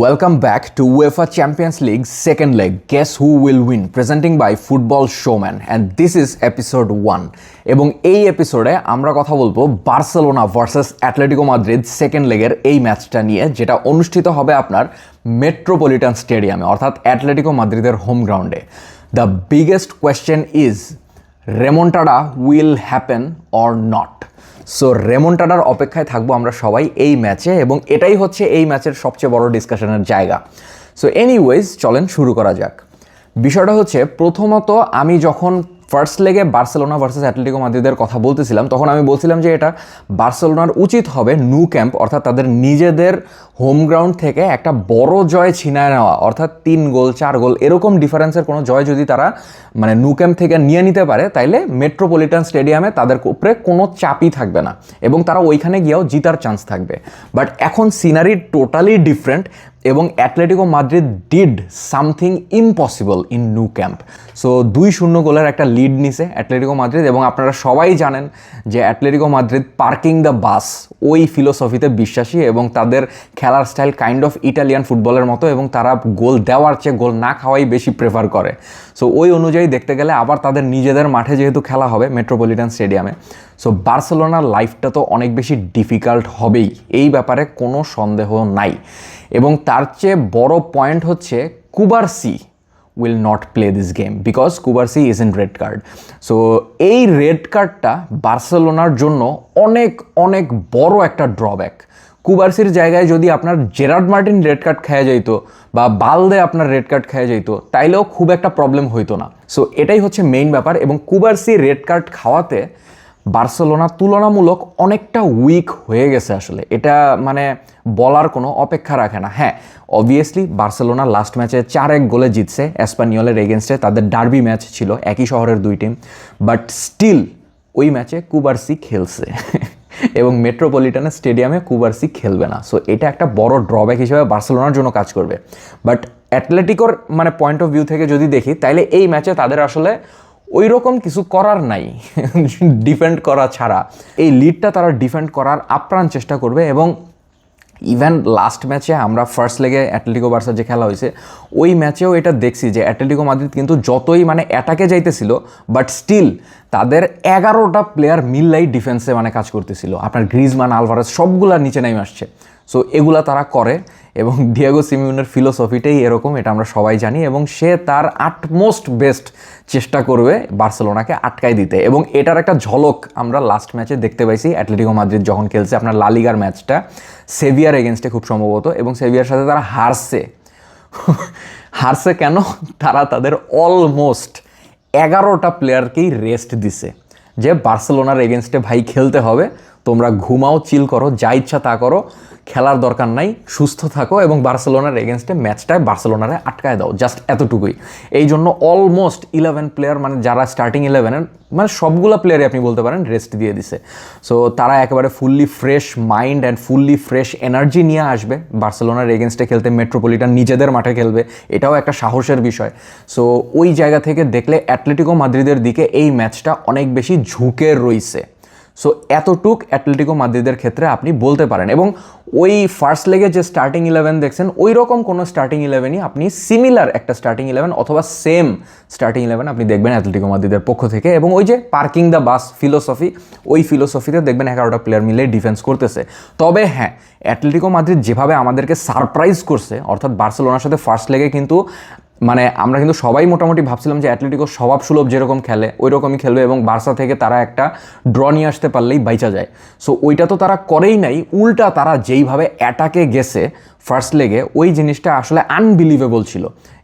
Welcome back to UEFA Champions League second leg. Guess who will win? Presenting by Football Showman, and this is episode 1. এবং এই এপিসোডে আমরা কথা বলবো Barcelona versus Atletico Madrid second লেগের এই ম্যাচটা নিয়ে, যেটা অনুষ্ঠিত হবে আপনার মেট্রোপলিটান স্টেডিয়ামে, অর্থাৎ অ্যাটলেটিকো মাদ্রিদের হোম গ্রাউন্ডে। The biggest question is remontada will happen or not. So রেমন্টাডার অপেক্ষায় থাকবো আমরা সবাই এই ম্যাচে, এবং এটাই হচ্ছে এই ম্যাচের সবচেয়ে বড় ডিসকাশনের জায়গা। সো এনিওয়েজ, চলেন শুরু করা যাক। বিষয়টা হচ্ছে, প্রথমত আমি যখন ফার্স্ট লেগে বার্সেলোনা ভার্সেস অ্যাটলেটিকো মাদ্রিদের কথা বলতেছিলাম, তখন আমি বলছিলাম যে এটা বার্সেলোনার উচিত হবে ন্যু ক্যাম্প, অর্থাৎ তাদের নিজেদের হোম গ্রাউন্ড থেকে একটা বড় জয় ছিনায় নেওয়া, অর্থাৎ 3 গোল 4 গোল এরকম ডিফারেন্সের কোনো জয় যদি তারা ন্যু ক্যাম্প থেকে নিয়ে নিতে পারে, তাইলে মেট্রোপলিটান স্টেডিয়ামে তাদের উপরে কোনো চাপই থাকবে না এবং তারা ওইখানে গিয়েও জিতার চান্স থাকবে। বাট এখন সিনারি টোটালি ডিফারেন্ট, এবং Atletico Madrid did something impossible in new camp. So 2-0 গোলের একটা লিড নিছে অ্যাটলেটিকো মাদ্রিদ, এবং আপনারা সবাই জানেন যে Atletico Madrid parking the bus ওই ফিলোসফিতে বিশ্বাসী, এবং তাদের খেলার স্টাইল কাইন্ড অফ ইটালিয়ান ফুটবলের মতো, এবং তারা গোল দেওয়ার চেয়ে গোল না খাওয়াই বেশি প্রেফার করে। সো ওই অনুযায়ী দেখতে গেলে আবার তাদের নিজেদের মাঠে যেহেতু খেলা হবে মেট্রোপলিটান স্টেডিয়ামে, সো বার্সেলোনার লাইফটা তো অনেক বেশি ডিফিকাল্ট হবেই, এই ব্যাপারে কোনো সন্দেহ নাই। এবং তার চেয়ে বড় পয়েন্ট হচ্ছে Cubarsi will not play this game because Cubarsi is in red card. So এই রেড কার্ডটা বার্সেলোনার জন্য অনেক অনেক বড় একটা ড্রব্যাক। কুবারসির জায়গায় যদি আপনার জেরার্ড মার্টিন রেড কার্ড খেয়ে যাইতো বা বালদে আপনার রেড কার্ড খেয়ে যাইতো, তাইলেও খুব একটা প্রবলেম হইতো না। সো এটাই হচ্ছে মেইন ব্যাপার, এবং কুবারসি রেড কার্ড খাওয়াতে বার্সেলোনা তুলনামূলক অনেকটা উইক হয়ে গেছে। আসলে এটা বলার কোনো অপেক্ষা রাখে না। হ্যাঁ, অবভিয়াসলি বার্সেলোনা লাস্ট ম্যাচে 4-1 গোলে জিতছে এসপানিওলের এগেনস্টে, তাদের ডার্বি ম্যাচ ছিল, একই শহরের দুই টিম, বাট স্টিল ওই ম্যাচে কুবারসি খেলছে এবং মেট্রোপলিটানের স্টেডিয়ামে কুবারসি খেলবে না। সো এটা একটা বড় ড্রব্যাক হিসেবে বার্সেলোনার জন্য কাজ করবে। বাট অ্যাটলেটিকোর পয়েন্ট অফ ভিউ থেকে যদি দেখি, তাইলে এই ম্যাচে তাদের আসলে ওই রকম কিছু করার নাই ডিফেন্ড করা ছাড়া। এই লিডটা তারা ডিফেন্ড করার আপ্রাণ চেষ্টা করবে, এবং ইভেন লাস্ট ম্যাচে আমরা ফার্স্ট লেগে অ্যাটলেটিকো বার্সা যে খেলা হয়েছে, ওই ম্যাচেও এটা দেখছি যে অ্যাটলেটিকো মাদ্রিদ কিন্তু যতই অ্যাটাকে যাইতেছিল, বাট স্টিল তাদের 11টা প্লেয়ার মিললাই ডিফেন্সে কাজ করতেছিল। আপনার গ্রিজমান, আলভারেজ সবগুলা নিচে নেমে আসছে। সো এগুলা তারা করে, এবং ডিয়েগো সিমিওনের ফিলোসফিটাই এরকম, এটা আমরা সবাই জানি, এবং সে তার আটমোস্ট বেস্ট চেষ্টা করবে বার্সেলোনাকে আটকায় দিতে। এবং এটার একটা ঝলক আমরা লাস্ট ম্যাচে দেখতে পাইছি অ্যাটলেটিকো মাদ্রিদ যখন খেলছে আপনার লা লিগার ম্যাচটা সেভিয়ার এগেনস্টে খুব সম্ভবত, এবং সেভিয়ার সাথে তারা হারছে কেন? তারা তাদের অলমোস্ট 11টা প্লেয়ারকেই রেস্ট দিছে, যে বার্সেলোনার এগেনস্টে ভাই খেলতে হবে, তোমরা ঘুমাও, চিল করো, যা ইচ্ছা তা করো, খেলার দরকার নাই, সুস্থ থাকো, এবং বার্সেলোনার এগেনস্টে ম্যাচটায় বার্সেলোনারে আটকায় দাও, জাস্ট এতটুকুই। এই জন্য অলমোস্ট 11 প্লেয়ার যারা স্টার্টিং 11-এর সবগুলো প্লেয়ারই আপনি বলতে পারেন রেস্ট দিয়ে দিছে। সো তারা একেবারে fully fresh mind and fully fresh energy নিয়ে আসবে বার্সেলোনার এগেনস্টে খেলতে। মেট্রোপলিটান নিজেদের মাঠে খেলবে, এটাও একটা সাহসের বিষয়। সো ওই জায়গা থেকে দেখলে অ্যাটলেটিকো মাদ্রিদের দিকে এই ম্যাচটা অনেক বেশি ঝুঁকে রইছে। সো এতটুক অ্যাটলেটিকো মাদ্রিদের ক্ষেত্রে আপনি বলতে পারেন, এবং ওই ফার্স্ট লেগে যে স্টার্টিং 11 দেখছেন, ওই রকম কোনো স্টার্টিং 11ই আপনি সিমিলার একটা স্টার্টিং 11 অথবা সেম স্টার্টিং 11 আপনি দেখবেন অ্যাটলেটিকো মাদ্রিদের পক্ষ থেকে। এবং ওই যে পার্কিং দ্য বাস ফিলোসফি, ওই ফিলোসফিতে দেখবেন 11টা প্লেয়ার মিলে ডিফেন্স করতেছে। তবে হ্যাঁ, অ্যাটলেটিকো মাদ্রিদ যেভাবে আমাদেরকে সারপ্রাইজ করছে, অর্থাৎ বার্সেলোনার সাথে ফার্স্ট লেগে কিন্তু আমরা কিন্তু সবাই মোটামুটি ভাবছিলাম যে অ্যাটলেটিকো স্বভাবসুলভ যেরকম খেলে ওই রকমই খেলবে, এবং বার্সা থেকে তারা একটা ড্র নিয়ে আসতে পারলেই বাইচা যায়। সো ওইটা তো তারা করেই নাই, উল্টা তারা যেইভাবে অ্যাটাকে গেছে ফার্স্ট লেগে, ওই জিনিসটা আসলে আনবিলিভেবল ছিল।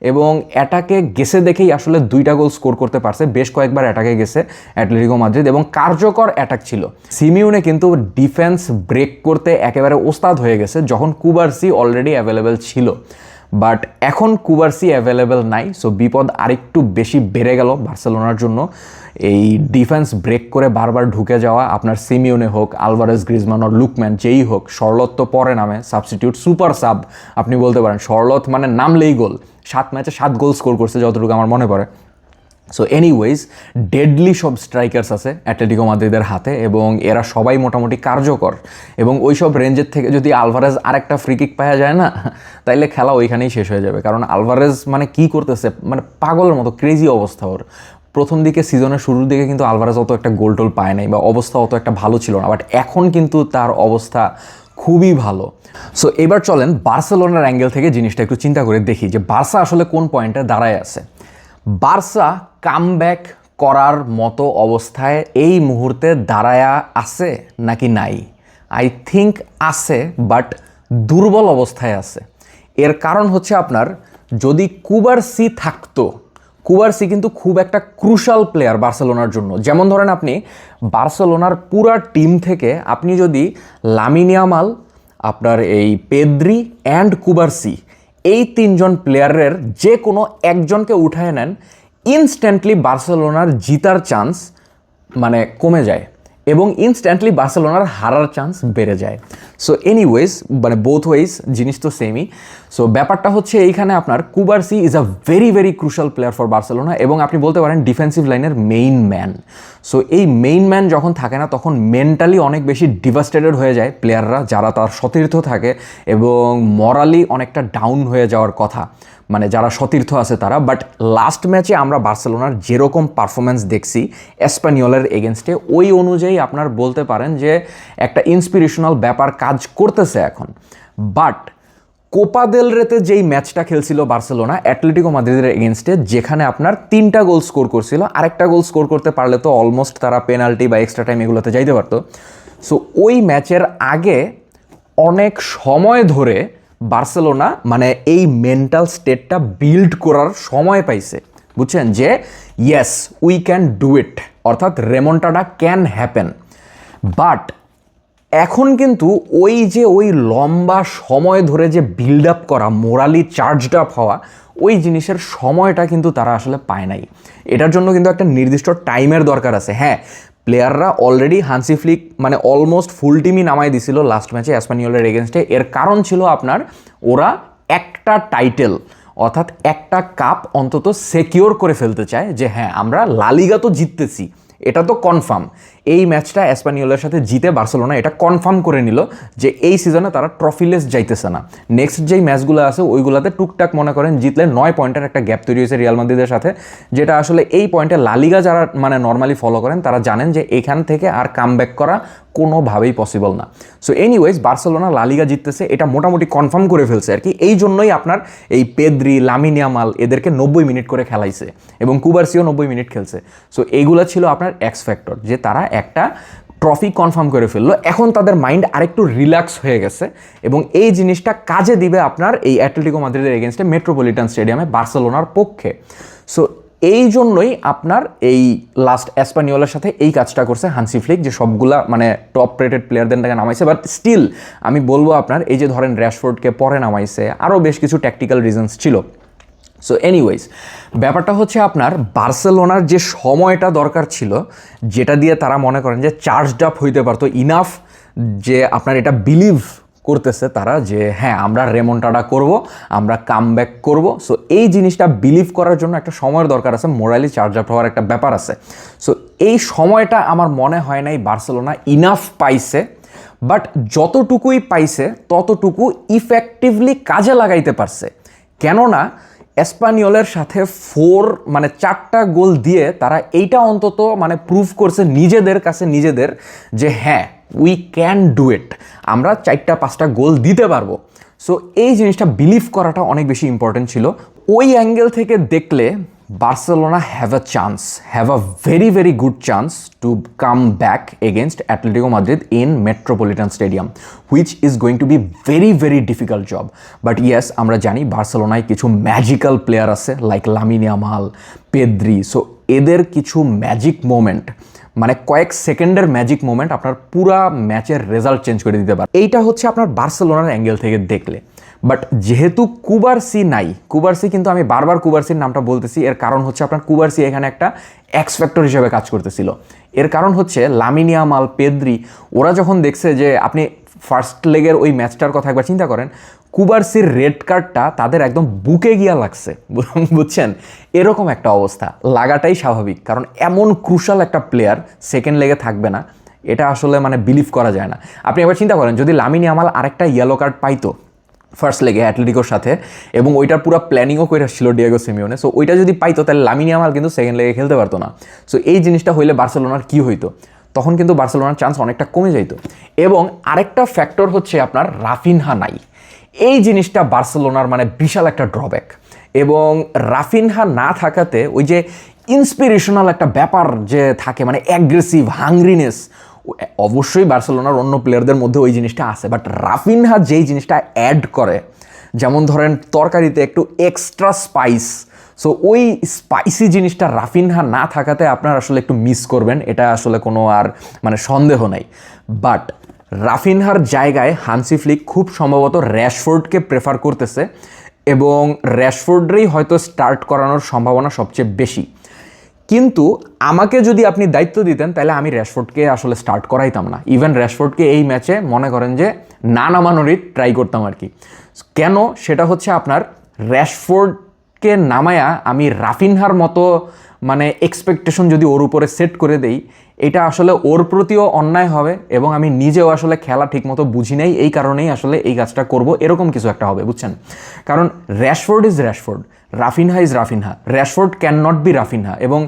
এবং অ্যাটাকে গেছে দেখেই আসলে 2টা গোল স্কোর করতে পারছে। বেশ কয়েকবার অ্যাটাকে গেছে অ্যাটলেটিকো মাদ্রিদ, এবং কার্যকর অ্যাটাক ছিল। সিমিওনে কিন্তু ডিফেন্স ব্রেক করতে একেবারে ওস্তাদ হয়ে গেছে যখন কুবারসি অলরেডি অ্যাভেলেবেল ছিল। বাট এখন কুবারসি অ্যাভেলেবেল নাই, সো বিপদ আরেকটু বেশি বেড়ে গেল বার্সেলোনার জন্য। এই ডিফেন্স ব্রেক করে বারবার ঢুকে যাওয়া, আপনার সিমিওনে হোক, আলভারেজ, গ্রিজমান আর লুকম্যান যেই হোক, শর্লট তো পরে নামে সাবস্টিটিউট, সুপার সাব আপনি বলতে পারেন। শর্লট নামলেই গোল, 7 ম্যাচে 7 গোল স্কোর করছে যতটুকু আমার মনে পড়ে। সো এনিওয়েজ ডেডলি সব স্ট্রাইকার্স আছে অ্যাটলেটিকো মাদ্রিদের হাতে এবং এরা সবাই মোটামুটি কার্যকর, এবং ওই সব রেঞ্জের থেকে যদি আলভারেজ আরেকটা ফ্রি কিক পাওয়া যায় না, তাইলে খেলা ওইখানেই শেষ হয়ে যাবে। কারণ আলভারেজ মানে কি করতেছে, মানে পাগলের মতো ক্রেজি অবস্থা ওর। প্রথম দিকে সিজনের শুরুর দিকে কিন্তু আলভারেজ অত একটা গোল টোল পায় নাই বা অবস্থা অত একটা ভালো ছিল না, বাট এখন কিন্তু তার অবস্থা খুবই ভালো। সো এবার চলেন বার্সেলোনার অ্যাঙ্গেল থেকে জিনিসটা একটু চিন্তা করে দেখি যে বার্সা আসলে কোন পয়েন্টে দাঁড়ায় আছে। বার্সা কামব্যাক করার মতো অবস্থায় এই মুহূর্তে দাঁড়ায়া আছে নাকি নাই? আই থিঙ্ক আছে, বাট দুর্বল অবস্থায় আছে। এর কারণ হচ্ছে আপনার, যদি কুবারসি থাকতো, কুবারসি কিন্তু খুব একটা ক্রুশাল প্লেয়ার বার্সেলোনার জন্য। যেমন ধরেন আপনি বার্সেলোনার পুরা টিম থেকে আপনি যদি লামিন ইয়ামাল, আপনার এই পেদ্রি অ্যান্ড কুবারসি, এই তিনজন প্লেয়ারের যে কোনো একজনকে উঠায় নেন, ইনস্ট্যান্টলি বার্সেলোনার জিতার চান্স মানে কমে যায় এবং ইনস্ট্যান্টলি বার্সেলোনার হারার চান্স বেড়ে যায়। সো এনিওয়েজ মানে বোথ ওয়েজ জিনিস তো সেমই। সো ব্যাপারটা হচ্ছে এইখানে আপনার Cubarsi is a very very crucial player for Barcelona এবং আপনি বলতে পারেন ডিফেন্সিভ লাইনের মেইন ম্যান। সো এই মেইন ম্যান যখন থাকে না, তখন মেন্টালি অনেক বেশি ডিভাস্টেটেড হয়ে যায় প্লেয়াররা যারা তার সতীর্থ থাকে, এবং মরালি অনেকটা ডাউন হয়ে যাওয়ার কথা, মানে যারা সতীর্থ আছে তারা। বাট লাস্ট ম্যাচে আমরা বার্সেলোনার যেরকম পারফরমেন্স দেখছি এসপানিওলের এগেনস্টে, ওই অনুযায়ী আপনার বলতে পারেন যে একটা ইন্সপিরেশনাল ব্যাপার কাজ করতেছে এখন। বাট কোপা দেল রেতে যেই ম্যাচটা খেলছিল বার্সেলোনা অ্যাটলেটিকো মাদ্রিদের এগেনস্টে, যেখানে আপনার 3টা গোল স্কোর করছিল, আরেকটা গোল স্কোর করতে পারলে তো অলমোস্ট তারা পেনাল্টি বা এক্সট্রা টাইম এগুলোতে যাইতে পারতো। সো ওই ম্যাচের আগে অনেক সময় ধরে বার্সেলোনা মানে এই মেন্টাল স্টেটটা বিল্ড করার সময় পাইছে, বুঝছেন, যে yes we can do it, অর্থাৎ রেমন্টাডা ক্যান হ্যাপেন। বাট এখন কিন্তু ওই লম্বা সময় ধরে যে বিল্ড আপ করা, মোরালি চার্জড আপ হওয়া, ওই জিনিসের সময়টা কিন্তু তারা আসলে পায় নাই। এটার জন্য কিন্তু একটা নির্দিষ্ট টাইমের দরকার আছে। হ্যাঁ, প্লেয়াররা অলরেডি হান্সি ফ্লিক মানে অলমোস্ট ফুল টিমই নামাই দিছিল লাস্ট ম্যাচে এসপানিওলের এগেনস্টে। এর কারণ ছিল আপনার ওরা একটা টাইটেল অর্থাৎ একটা কাপ অন্তত সিকিউর করে ফেলতে চায়, যে হ্যাঁ আমরা লা লিগা তো জিততেছি, এটা তো কনফার্ম। এই ম্যাচটা এসপানিওলের সাথে জিতে বার্সেলোনা এটা কনফার্ম করে নিল যে এই সিজনে তারা ট্রফিলেস যাইতেছে না। নেক্সট যেই ম্যাচগুলো আছে ওইগুলোতে টুকটাক মনে করেন জিতলে 9 পয়েন্টের একটা গ্যাপ তৈরি হয়েছে রিয়াল মাদ্রিদের সাথে, যেটা আসলে এই পয়েন্টে লা লিগা যারা মানে নর্মালি ফলো করেন তারা জানেন যে এখান থেকে আর কামব্যাক করা কোনোভাবেই পসিবল না। সো এনিওয়েজ বার্সেলোনা লা লিগা জিততেছে এটা মোটামুটি কনফার্ম করে ফেলছে আর কি। এই জন্যই আপনার এই পেদ্রি, লামিন ইয়ামাল এদেরকে 90 মিনিট করে খেলাইছে এবং কুবারসিও 90 মিনিট খেলছে। সো এইগুলো ছিল আপনার এক্স ফ্যাক্টর, যে তারা একটা ট্রফি কনফার্ম করে ফেললো। এখন তাদের মাইন্ড আরেকটু রিল্যাক্স হয়ে গেছে এবং এই জিনিসটা কাজে দিবে আপনার এই অ্যাটলেটিকো মাদ্রিদের এগেনস্টে মেট্রোপলিটন স্টেডিয়ামে বার্সেলোনার পক্ষে। সো এই জন্যই আপনার এই লাস্ট এসপানিওলের সাথে এই কাজটা করছে হান্সি ফ্লিক, যে সবগুলা মানে টপ রেটেড প্লেয়ারদেরকে নামাইছে। বাট স্টিল আমি বলবো আপনার এই যে ধরেন র্যাশফোর্ডকে পরে নামাইছে, আরও বেশ কিছু ট্যাকটিক্যাল রিজনস ছিল। সো এনিওয়েজ ব্যাপারটা হচ্ছে আপনার বার্সেলোনার যে সময়টা দরকার ছিল, যেটা দিয়ে তারা মনে করেন যে চার্জড আপ হইতে পারতো ইনাফ, যে আপনার এটা বিলিভ করতেছে তারা যে হ্যাঁ আমরা রেমন্টাডা করব, আমরা কামব্যাক করব। সো এই জিনিসটা বিলিভ করার জন্য একটা সময়ের দরকার আছে, মোরালি চার্জ আপ হওয়ার একটা ব্যাপার আছে। সো এই সময়টা আমার মনে হয় নাই বার্সেলোনা ইনাফ পাইছে, বাট যতটুকুই পাইছে ততটুকু ইফেক্টিভলি কাজে লাগাইতে পারছে। কেননা এসপানিওলের সাথে 4টা গোল দিয়ে তারা এইটা অন্তত মানে প্রুভ করছে নিজেদের কাছে নিজেদের, যে হ্যাঁ উই ক্যান ডু ইট, আমরা 4-5টা গোল দিতে পারবো। সো এই জিনিসটা বিলিভ করাটা অনেক বেশি ইম্পর্টেন্ট ছিল। ওই অ্যাঙ্গেল থেকে দেখলে Barcelona have a chance, have a very very good chance to come back against Atletico Madrid in Metropolitan Stadium, which is going to be very very difficult job. But yes, আমরা জানি বার্সেলোনায় কিছু magical player আছে like Lamine Yamal, Pedri. So এদের কিছু magic moment মানে কয়েক সেকেন্ডের ম্যাজিক মোমেন্ট আপনার পুরা ম্যাচের রেজাল্ট চেঞ্জ করে দিতে পারে। এইটা হচ্ছে আপনার বার্সেলোনার অ্যাঙ্গেল থেকে দেখলে। বাট যেহেতু কুবারসি নাই, কুবারসি কিন্তু আমি বারবার কুবারসির নামটা বলতেছি, এর কারণ হচ্ছে আপনার কুবারসি এখানে একটা এক্স ফ্যাক্টর হিসেবে কাজ করতেছিল। এর কারণ হচ্ছে লামিন ইয়ামাল, পেদ্রি ওরা যখন দেখছে যে আপনি ফার্স্ট লেগের ওই ম্যাচটার কথা একবার চিন্তা করেন, কুবার্সির রেড কার্ডটা তাদের একদম বুকে গিয়া লাগছে, বুঝছেন? এরকম একটা অবস্থা লাগাটাই স্বাভাবিক, কারণ এমন ক্রুশাল একটা প্লেয়ার সেকেন্ড লেগে থাকবে না, এটা আসলে মানে বিলিভ করা যায় না। আপনি এবার চিন্তা করেন, যদি লামিন ইয়ামাল আরেকটা ইয়েলো কার্ড পাইতো ফার্স্ট লেগে অ্যাটলেটিকোর সাথে, এবং ওইটার পুরো প্ল্যানিংও করে আসছিল ডিয়েগো সিমিওনে, সো ওইটা যদি পাইতো তাহলে লামিন ইয়ামাল কিন্তু সেকেন্ড লেগে খেলতে পারতো না। সো এই জিনিসটা হইলে বার্সেলোনার কী হইতো, তখন কিন্তু বার্সেলোনার চান্স অনেকটা কমে যাইতো। এবং আরেকটা ফ্যাক্টর হচ্ছে আপনার রাফিনহা নাই, এই জিনিসটা বার্সেলোনার মানে বিশাল একটা ড্রব্যাক। এবং রাফিনহা না থাকাতে ওই যে ইন্সপিরেশনাল একটা ব্যাপার যে থাকে, মানে অ্যাগ্রেসিভ হাংরিনেস, অবশ্যই বার্সেলোনার অন্য প্লেয়ারদের মধ্যে ওই জিনিসটা আছে, বাট রাফিনহা যেই জিনিসটা অ্যাড করে, যেমন ধরেন তরকারিতে একটু এক্সট্রা স্পাইস, সো ওই স্পাইসি জিনিসটা রাফিনহা না থাকাতে আপনার আসলে একটু মিস করবেন, এটা আসলে কোনো আর মানে সন্দেহ নাই। বাট রাফিনহার জায়গায় হান্সি ফ্লিক খুব সম্ভবত র্যাশফোর্ডকে প্রেফার করতেছে, এবং র্যাশফোর্ডেরই হয়তো স্টার্ট করানোর সম্ভাবনা সবচেয়ে বেশি। কিন্তু আমাকে যদি আপনি দায়িত্ব দিতেন তাহলে আমি র্যাশফোর্ডকে আসলে স্টার্ট করাইতাম না, ইভেন র্যাশফোর্ডকে এই ম্যাচে মনে করেন যে না নামানোরই ট্রাই করতাম আর কি। কেন, সেটা হচ্ছে আপনার র্যাশফোর্ডকে নামায়া আমি রাফিনহার মতো মানে এক্সপেকটেশন যদি ওর উপরে সেট করে দেই, এটা আসলে ওর প্রতিও অন্যায় হবে, এবং আমি নিজেও আসলে খেলা ঠিকমতো বুঝি নাই, এই কারণেই আসলে এই কাজটা করব, এরকম কিছু একটা হবে, বুঝছেন? কারণ Rashford is Rashford, Raphinha is Raphinha, Rashford can not be Raphinha. এবং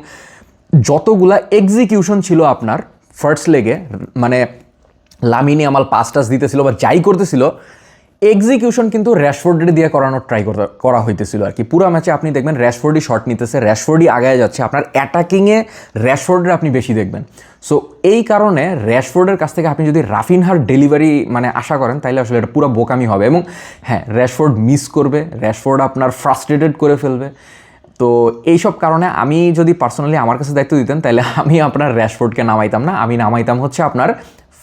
যতগুলা এক্সিকিউশন ছিল আপনার ফার্স্ট লেগে, মানে লামিন ইয়ামাল পাস টাস দিতেছিল বা যাই করতেছিল, এক্সিকিউশন কিন্তু র্যাশফোর্ডের দিয়ে করানোর ট্রাই করা হইতেছিল আর কি। পুরো ম্যাচে আপনি দেখবেন র্যাশফোর্ডই শট নিতেছে, র্যাশফোর্ডই আগায় যাচ্ছে, আপনার অ্যাটাকিংয়ে র্যাশফোর্ডের আপনি বেশি দেখবেন। সো এই কারণে র্যাশফোর্ডের কাছ থেকে আপনি যদি রাফিনহার ডেলিভারি মানে আশা করেন, তাহলে আসলে এটা পুরো বোকামি হবে। এবং হ্যাঁ, র্যাশফোর্ড মিস করবে, র্যাশফোর্ড আপনার ফ্রাস্ট্রেটেড করে ফেলবে। তো এইসব কারণে আমি যদি পার্সোনালি আমার কাছে দায়িত্ব দিতেন, তাহলে আমি আপনার র্যাশফোর্ডকে নামাইতাম না, আমি নামাইতাম হচ্ছে আপনার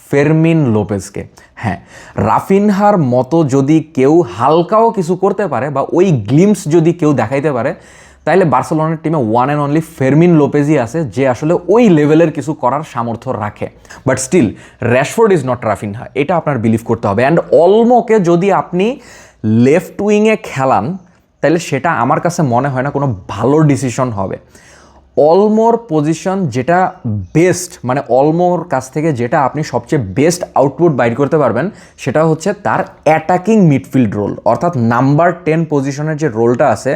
ফেরমিন লোপেজকে। হ্যাঁ, রাফিনহার মতো যদি কেউ হালকাও কিছু করতে পারে বা ওই গ্লিমস যদি কেউ দেখাইতে পারে, তাইলে বার্সেলোনার টিমে ওয়ান অ্যান্ড অনলি ফেরমিন লোপেজই আছে, যে আসলে ওই লেভেলের কিছু করার সামর্থ্য রাখে। But still Rashford is not Raphinha, এটা আপনার বিলিভ করতে হবে। অ্যান্ড অলমোকে যদি আপনি লেফট উইংয়ে খেলান, তাহলে সেটা আমার কাছে মনে হয় না কোনো ভালো ডিসিশন হবে। অলমোর পজিশন যেটা বেস্ট, মানে অলমোর কাছ থেকে যেটা আপনি সবচেয়ে বেস্ট আউটপুট বাইর করতে পারবেন, সেটা হচ্ছে তার অ্যাটাকিং মিডফিল্ড রোল, অর্থাৎ নাম্বার 10 পজিশনের যে রোলটা আছে,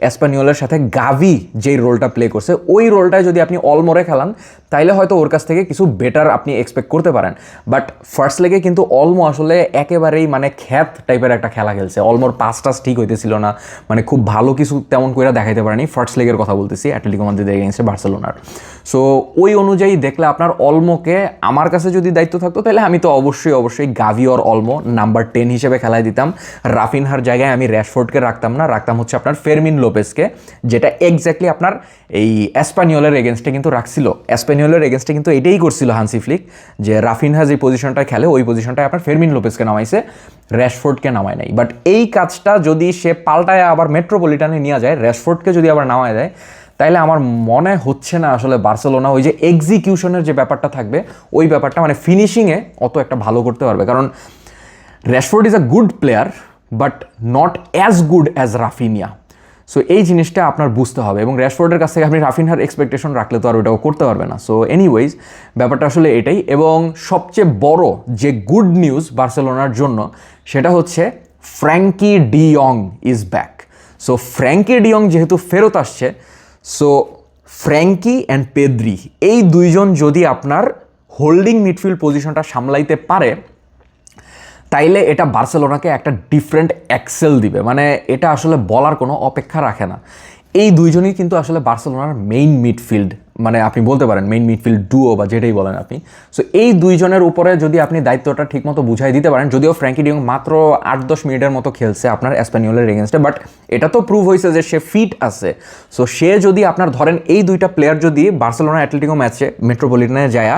এসপানিওলের সাথে গাভি যেই রোলটা প্লে করছে, ওই রোলটায় যদি আপনি অলমোরে খেলান, তাইলে হয়তো ওর কাছ থেকে কিছু বেটার আপনি এক্সপেক্ট করতে পারেন। বাট ফার্স্ট লেগে কিন্তু অলমো আসলে একেবারেই মানে খ্যাত টাইপের একটা খেলা খেলছে, অলমোর পাস টাস ঠিক হইতেছিল না, মানে খুব ভালো কিছু তেমন করে দেখাইতে পারেনি। ফার্স্ট লেগের কথা বলতেছি, অ্যাটলেটিকো মাদ্রিদের এগেইনস্টে বার্সেলোনার। সো ওই অনুযায়ী দেখলে আপনার অলমোকে আমার কাছে যদি দায়িত্ব থাকতো, তাহলে আমি তো অবশ্যই গাভি অর অলমো নাম্বার 10 হিসেবে খেলায় দিতাম। রাফিনহার জায়গায় আমি র্যাশফোর্ডকে রাখতাম না, রাখতাম হচ্ছে আপনার ফেরমিন লোপেজকে, যেটা এক্স্যাক্টলি আপনার এই এসপানিওলের এগেনস্টে কিন্তু রাখছিল। এসপানিওলের এগেনস্টে কিন্তু এটাই করছিল হান্সি ফ্লিক, যে রাফিনহা যে পজিশনটা খেলে ওই পজিশনটায় আপনার ফেরমিন লোপেজকে নামাইছে, র্যাশফোর্ডকে নামায় নাই। বাট এই কাজটা যদি সে পাল্টায় আবার মেট্রোপলিটানে নিয়ে যায়, র্যাশফোর্ডকে যদি আবার নামায় দেয়, তাইলে আমার মনে হচ্ছে না আসলে বার্সেলোনা ওই যে এক্সিকিউশনের যে ব্যাপারটা থাকবে, ওই ব্যাপারটা মানে ফিনিশিংয়ে অত একটা ভালো করতে পারবে। কারণ Rashford is a good player, but not as good as Raphinha. So এই জিনিসটা আপনার বুঝতে হবে, এবং র্যাশফোর্ডের কাছ থেকে আপনি রাফিনহার এক্সপেকটেশন রাখলে তো আর ওটাও করতে পারবে না। সো এনিওয়েজ, ব্যাপারটা আসলে এটাই। এবং সবচেয়ে বড় যে গুড নিউজ বার্সেলোনার জন্য, সেটা হচ্ছে Frenkie D young is back. So Frenkie D young যেহেতু ফেরত আসছে, সো ফ্র্যাঙ্কি অ্যান্ড পেদ্রি এই দুইজন যদি আপনার হোল্ডিং মিডফিল্ড পজিশনটা সামলাইতে পারে, তাইলে এটা বার্সেলোনাকে একটা ডিফারেন্ট এক্সেল দিবে, মানে এটা আসলে বলার কোনো অপেক্ষা রাখে না। এই দুইজনই কিন্তু আসলে বার্সেলোনার মেইন মিডফিল্ড, মানে আপনি বলতে পারেন মেইন মিডফিল্ড ডুও বা যেটাই বলেন আপনি। সো এই দুইজনের উপরে যদি আপনি দায়িত্বটা ঠিকমতো বুঝাই দিতে পারেন, যদিও ফ্র্যাঙ্কি ডিয়ং মাত্র 8-10 মিনিটের মতো খেলছে আপনার এসপানিওলের এগেনস্টে, বাট এটা তো প্রুভ হয়েছে যে সে ফিট আছে। সো সে যদি আপনার ধরেন এই দুইটা প্লেয়ার যদি বার্সেলোনা অ্যাটলেটিকো ম্যাচে মেট্রোপলিটনে যায়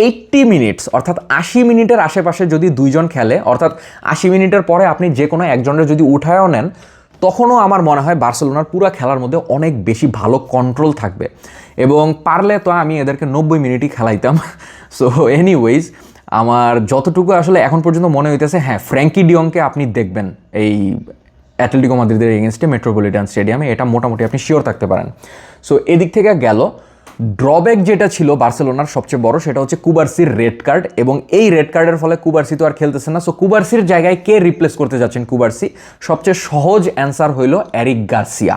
80 মিনিটস অর্থাৎ 80 মিনিটের আশেপাশে যদি দুইজন খেলে, অর্থাৎ 80 মিনিটের পরে আপনি যে কোনো একজনের যদি উঠায়ও নেন, তখনও আমার মনে হয় বার্সেলোনার পুরো খেলার মধ্যে অনেক বেশি ভালো কন্ট্রোল থাকবে। এবং পারলে তো আমি এদেরকে 90 মিনিটই খেলাইতাম। সো এনিওয়েজ, আমার যতটুকু আসলে এখন পর্যন্ত মনে হইতেছে, হ্যাঁ, ফ্র্যাঙ্কি ডিয়ংকে আপনি দেখবেন এই অ্যাটলেটিকো মাদ্রিদের এগেনস্টে মেট্রোপলিটান স্টেডিয়ামে, এটা মোটামুটি আপনি শিওর থাকতে পারেন। সো এদিক থেকে গেল। ড্রব্যাক যেটা ছিল বার্সেলোনার সবচেয়ে বড়, সেটা হচ্ছে কুবার্সির রেড কার্ড, এবং এই রেড কার্ডের ফলে কুবার্সি তো আর খেলতেছে না। সো কুবার্সির জায়গায় কে রিপ্লেস করতে যাচ্ছেন কুবার্সি? সবচেয়ে সহজ অ্যান্সার হইল Eric Garcia.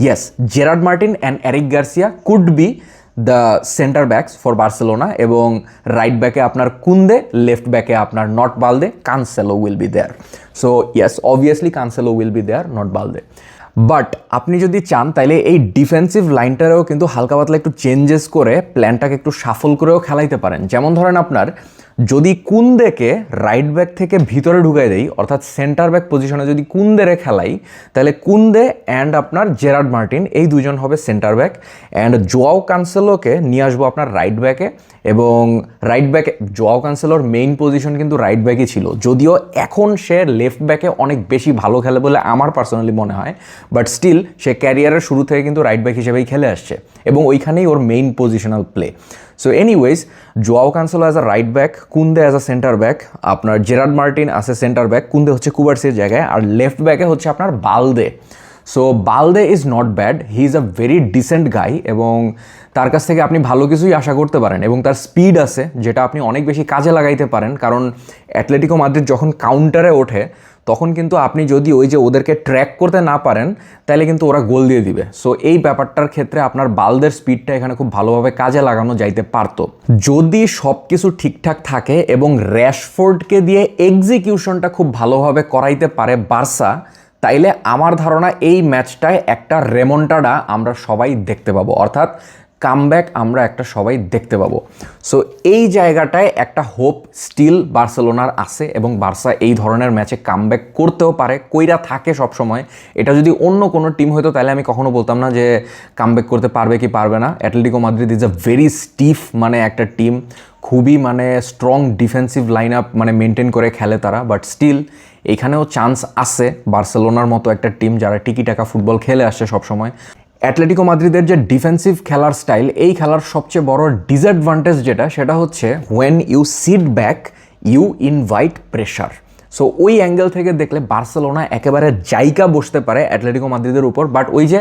Yes, Gerard Martin and Eric Garcia could be the centre backs for Barcelona, এবং রাইট ব্যাকে আপনার কুন্দে, লেফট ব্যাকে আপনার not Balde, Cancelo will be there. So yes, obviously Cancelo will be there, not Balde. But আপনি যদি চান তাইলে এই ডিফেন্সিভ লাইনটারেও কিন্তু হালকা পাতলা একটু চেঞ্জেস করে প্ল্যানটাকে একটু সাফল করেও খেলাইতে পারেন। যেমন ধরেন, আপনার যদি কুন্দেকে রাইট ব্যাক থেকে ভিতরে ঢুকাই দেই, অর্থাৎ সেন্টার ব্যাক পজিশনে যদি কুন্দেরে খেলাই, তাহলে কুন্দে অ্যান্ড আপনার জেরার্ড মার্টিন এই দুজন হবে সেন্টার ব্যাক, অ্যান্ড জোয়াও কানসেলোকে নিয়ে আসবো আপনার রাইট ব্যাকে। এবং রাইট ব্যাকে জোয়াও কানসেলোর মেইন পজিশন কিন্তু রাইট ব্যাকই ছিল, যদিও এখন সে লেফট ব্যাকে অনেক বেশি ভালো খেলে বলে আমার পার্সোনালি মনে হয়, বাট স্টিল সে ক্যারিয়ারের শুরু থেকে কিন্তু রাইট ব্যাক হিসেবেই খেলে আসছে, এবং ওইখানেই ওর main positional play. So anyways, Joao Cancelo as a right back, Kounde as a centre back, আপনার Gerard Martin as a centre back, Kounde হচ্ছে কুবার্সির জায়গায়, আর লেফট ব্যাকে হচ্ছে আপনার Balde. So Balde is not bad, he is a very decent guy, এবং তার কাছ থেকে আপনি ভালো কিছুই আশা করতে পারেন, এবং তার স্পিড আছে যেটা আপনি অনেক বেশি কাজে লাগাইতে পারেন। কারণ অ্যাটলেটিকো মাদ্রিদ যখন কাউন্টারে ওঠে, তখন কিন্তু আপনি যদি ওই যে ওদেরকে ট্র্যাক করতে না পারেন, তাহলে কিন্তু ওরা গোল দিয়ে দিবে। সো এই ব্যাপারটার ক্ষেত্রে আপনার বালদের স্পিডটা এখানে খুব ভালোভাবে কাজে লাগানো যাইতে পারতো, যদি সব কিছু ঠিকঠাক থাকে এবং র্যাশফোর্ডকে দিয়ে এক্সিকিউশনটা খুব ভালোভাবে করাইতে পারে বার্সা। তাইলে আমার ধারণা এই ম্যাচটায় একটা রেমন্টাডা আমরা সবাই দেখতে পাবো, অর্থাৎ কামব্যাক আমরা একটা সবাই দেখতে পাবো। সো এই জায়গাটায় একটা হোপ স্টিল বার্সেলোনার আছে, এবং বার্সা এই ধরনের ম্যাচে কামব্যাক করতেও পারে, কইরা থাকে সবসময়। এটা যদি অন্য কোনো টিম হতো তাহলে আমি কখনো বলতাম না যে কামব্যাক করতে পারবে কি পারবে না। Atletico Madrid is a very stiff মানে একটা টিম, খুবই মানে স্ট্রং ডিফেন্সিভ লাইন আপ মানে মেনটেন করে খেলে তারা, বাট স্টিল এখানেও চান্স আছে বার্সেলোনার মতো একটা টিম যারা টিকি টাকা ফুটবল খেলে আসছে সবসময়। অ্যাটলেটিকো মাদ্রিদের যে ডিফেন্সিভ খেলার স্টাইল, এই খেলার সবচেয়ে বড় ডিসঅ্যাডভান্টেজ যেটা, সেটা হচ্ছে when you sit back you invite pressure. So ওই অ্যাঙ্গেল থেকে দেখলে বার্সেলোনা একেবারে জায়গা বসতে পারে অ্যাটলেটিকো মাদ্রিদের উপর। বাট ওই যে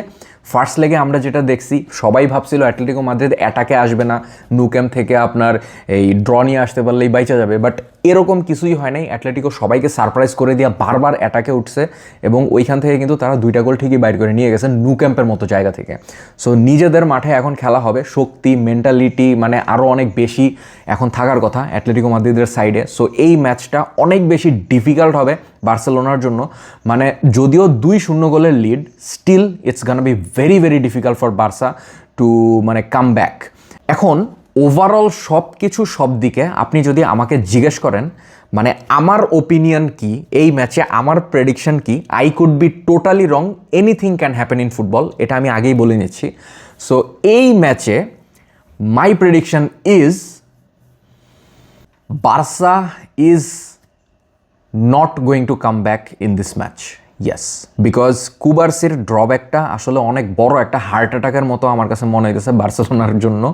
ফার্স্ট লেগে আমরা যেটা দেখছি, সবাই ভাবছিল অ্যাটলেটিকো মাদ্রিদ অ্যাটাকে আসবে না, ন্যু ক্যাম্প থেকে আপনার এই ড্র নিয়ে আসতে পারলেই বাইচা যাবে, বাট এরকম কিছুই হয় নাই। অ্যাটলেটিকো সবাইকে সারপ্রাইজ করে দিয়ে বারবার অ্যাটাকে উঠছে, এবং ওইখান থেকে কিন্তু তারা 2টা গোল ঠিকই বাইর করে নিয়ে গেছে ন্যু ক্যাম্পের মতো জায়গা থেকে। সো নিজেদের মাঠে এখন খেলা হবে, শক্তি মেন্টালিটি মানে আরও অনেক বেশি এখন থাকার কথা অ্যাটলেটিকো মাদ্রিদের সাইডে। সো এই ম্যাচটা অনেক বেশি ডিফিকাল্ট হবে বার্সেলোনার জন্য, মানে যদিও 2-0 গোলের lead, still it's gonna be very very difficult for Barca to মানে কাম ব্যাক। এখন ওভারঅল সব কিছু সব দিকে আপনি যদি আমাকে জিজ্ঞেস করেন, মানে আমার ওপিনিয়ন কি এই ম্যাচে, আমার প্রেডিকশন কি, I could be totally wrong, anything can happen in football, এটা আমি আগেই বলে নিচ্ছি। সো এই ম্যাচে মাই prediction is Barca is not going to come back in this match. Yes, because কুবার্সির ড্রব্যাকটা আসলে অনেক বড় একটা হার্ট অ্যাটাকের মতো আমার কাছে মনে হইতেছে বার্সেলোনার জন্য।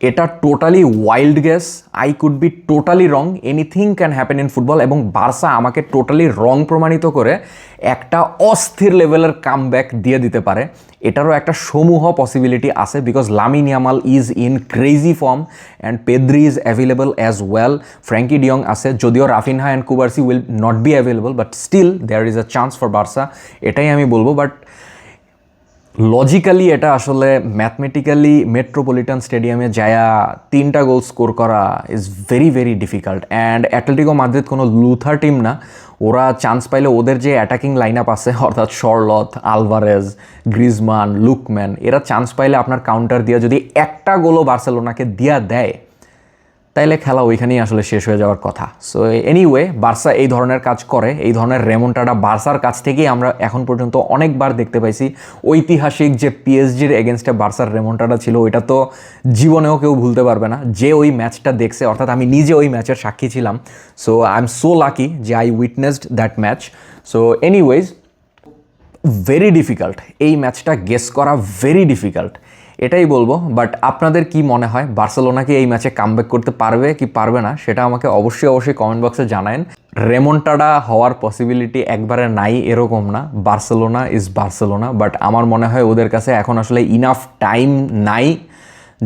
এটা totally wild guess, I could be totally wrong, anything can happen in football, এবং বার্সা আমাকে টোটালি রং প্রমাণিত করে একটা অস্থির লেভেলের কামব্যাক দিয়ে দিতে পারে। এটারও একটা সমূহ পসিবিলিটি আছে, because Lamine Yamal is in crazy form and Pedri is available as well, Frenkie de আছে, যদিও Raphinha and Cubarsi will not be available, but still there is a chance for Barca, এটাই আমি বলবো। But logically এটা আসলে mathematically metropolitan স্টেডিয়ামে যায়া 3টা গোল স্কোর করা is very very difficult. And Atletico Madrid কোনো লুথার টিম না, ওরা চান্স পাইলে ওদের যে অ্যাটাকিং লাইন আপ আছে, অর্থাৎ শর্লথ, আলভারেজ, গ্রিজমান, লুকম্যান, এরা চান্স পাইলে আপনার কাউন্টার দিয়ে যদি একটা গোলও বার্সেলোনাকে দিয়া দেয়, তাইলে খেলা ওইখানেই আসলে শেষ হয়ে যাওয়ার কথা। সো এনিওয়ে, বার্সা এই ধরনের কাজ করে, এই ধরনের রেমন্টাডা বার্সার কাছ থেকেই আমরা এখন পর্যন্ত অনেকবার দেখতে পাইছি। ঐতিহাসিক যে পিএসজির এগেনস্টে বার্সার রেমন্টাডা ছিল, ওইটা তো জীবনেও কেউ ভুলতে পারবে না, যে ওই ম্যাচটা দেখছে, অর্থাৎ আমি নিজে ওই ম্যাচের সাক্ষী ছিলাম। So I am so lucky যে I witnessed that match. So anyways, very difficult এই ম্যাচটা গেস করা, ভেরি ডিফিকাল্ট। এটাই বলবো। বাট আপনাদের কি মনে হয়, বার্সেলোনা কি এই ম্যাচে কামব্যাক করতে পারবে কি পারবে না, সেটা আমাকে অবশ্যই কমেন্ট বক্সে জানায়েন। রেমন্টাডা হওয়ার পসিবিলিটি একবারে নাই এরকম না, বার্সেলোনা ইজ বার্সেলোনা, বাট আমার মনে হয় ওদের কাছে এখন আসলে ইনাফ টাইম নাই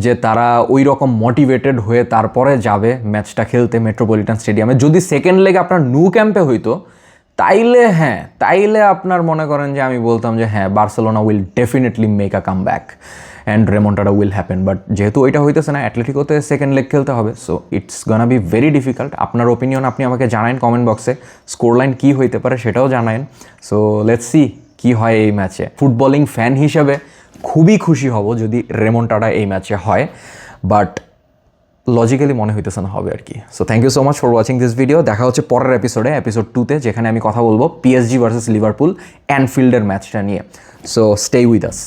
যে তারা ওই রকম মোটিভেটেড হয়ে তারপরে যাবে ম্যাচটা খেলতে মেট্রোপলিটন স্টেডিয়ামে। যদি সেকেন্ড লেগ আপনার ন্যু ক্যাম্পে হইতো তাইলে আপনার মনে করেন যে আমি বলতাম যে হ্যাঁ, Barcelona will definitely make a comeback and remontada will happen. But যেহেতু ওইটা হইতেছে না, অ্যাটলেটিকোতে সেকেন্ড লেগ খেলতে হবে, so it's gonna be very difficult. আপনার ওপিনিয়ন আপনি আমাকে জানান কমেন্ট বক্সে, স্কোর লাইন কী হইতে পারে সেটাও জানান। সো লেটস সি কী হয় এই ম্যাচে। ফুটবলিং ফ্যান হিসেবে খুবই খুশি হব যদি রেমন্টাডা এই ম্যাচে হয়, বাট লজিক্যালি মনে হইতেছে না হবে আর কি। So thank you so much for watching this video. দেখা হচ্ছে পরের এপিসোডে, এপিসোড 2-তে, যেখানে আমি কথা বলবো PSG ভার্সেস লিভারপুল অ্যানফিল্ডের ম্যাচটা নিয়ে। So stay with us.